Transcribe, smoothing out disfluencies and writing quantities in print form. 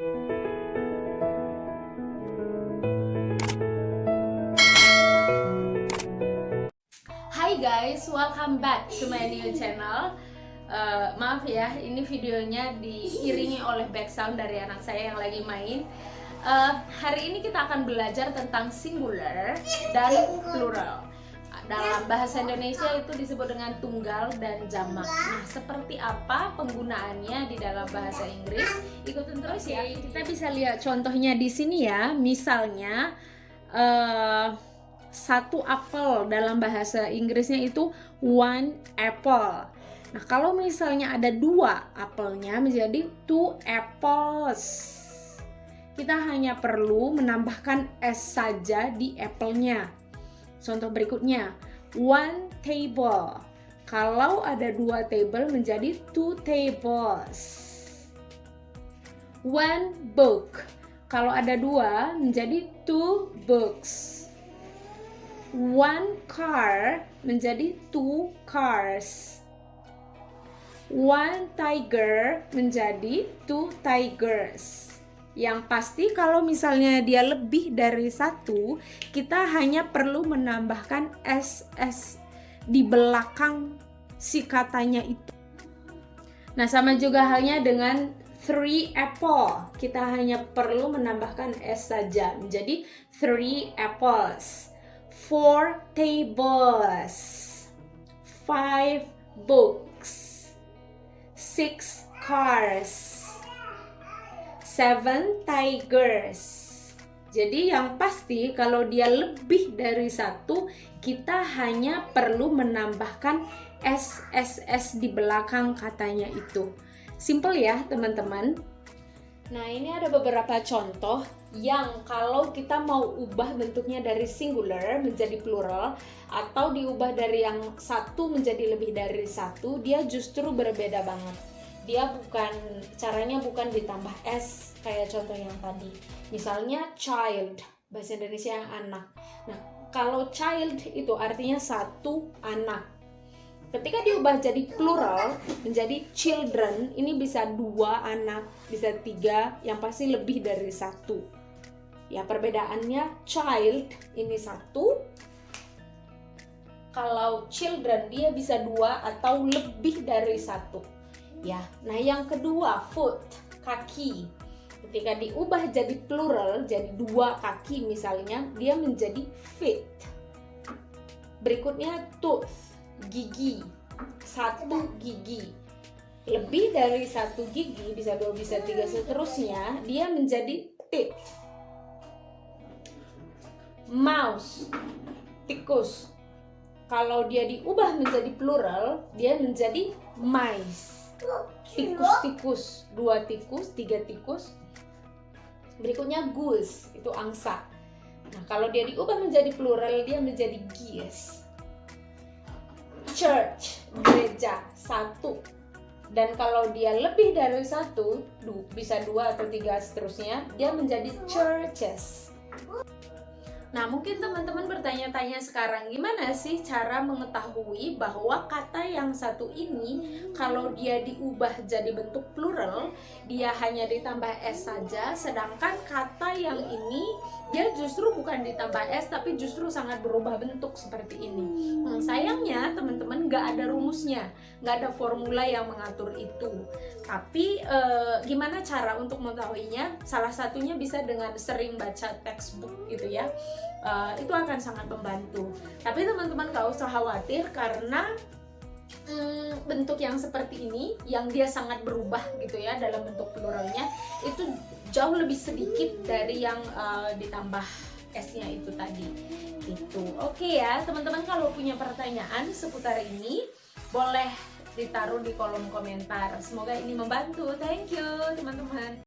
Hai guys, welcome back to my new channel. Maaf ya, ini videonya diiringi oleh background dari anak saya yang lagi main. Hari ini kita akan belajar tentang singular dan plural. Dalam bahasa Indonesia itu disebut dengan tunggal dan jamak. Nah, seperti apa penggunaannya di dalam bahasa Inggris? Ikutin terus ya. Kita bisa lihat contohnya di sini ya. Misalnya satu apel dalam bahasa Inggrisnya itu one apple. Nah, kalau misalnya ada dua apelnya menjadi two apples. Kita hanya perlu menambahkan s saja di apple-nya. Contoh berikutnya, one table. Kalau ada dua table menjadi two tables. One book. Kalau ada dua menjadi two books. One car menjadi two cars. One tiger menjadi two tigers. Yang pasti kalau misalnya dia lebih dari satu, kita hanya perlu menambahkan ss di belakang si katanya itu. Nah, sama juga halnya dengan three apple. Kita hanya perlu menambahkan s saja menjadi three apples. Four tables. Five books. Six cars. Seven tigers. Jadi yang pasti kalau dia lebih dari satu, kita hanya perlu menambahkan SSS di belakang katanya itu. Simple ya teman-teman. Nah, ini ada beberapa contoh yang kalau kita mau ubah bentuknya dari singular menjadi plural atau diubah dari yang satu menjadi lebih dari satu, dia justru berbeda banget. Dia caranya bukan ditambah s kayak contoh yang tadi. Misalnya child, bahasa Indonesia yang anak. Nah, kalau child itu artinya satu anak. Ketika diubah jadi plural menjadi children, ini bisa dua anak, bisa tiga, yang pasti lebih dari satu. Ya, perbedaannya child ini satu. Kalau children dia bisa dua atau lebih dari satu. Ya, nah yang kedua foot, kaki. Ketika diubah jadi plural, jadi dua kaki misalnya, dia menjadi feet. Berikutnya tooth, gigi, satu gigi. Lebih dari satu gigi, bisa dua, bisa tiga, seterusnya, dia menjadi teeth. Mouse, tikus. Kalau dia diubah menjadi plural, dia menjadi mice. Tikus-tikus, dua tikus, tiga tikus. Berikutnya goose, itu angsa. Nah, kalau dia diubah menjadi plural, dia menjadi geese. Church, gereja, satu. Dan kalau dia lebih dari satu, bisa dua atau tiga seterusnya, dia menjadi churches. Nah, mungkin teman-teman bertanya-tanya sekarang, gimana sih cara mengetahui bahwa kata yang satu ini kalau dia diubah jadi bentuk plural, dia hanya ditambah s saja, sedangkan kata yang ini dia justru bukan ditambah s tapi justru sangat berubah bentuk seperti ini. Nah, sayangnya teman-teman nggak ada rumusnya, nggak ada formula yang mengatur itu. Tapi gimana cara untuk mengetahuinya? Salah satunya bisa dengan sering baca textbook gitu ya. Itu akan sangat membantu. Tapi teman-teman gak usah khawatir karena bentuk yang seperti ini yang dia sangat berubah gitu ya dalam bentuk pluralnya itu jauh lebih sedikit dari yang ditambah s-nya itu tadi gitu. Oke ya teman-teman, kalau punya pertanyaan seputar ini boleh ditaruh di kolom komentar. Semoga ini membantu. Thank you teman-teman.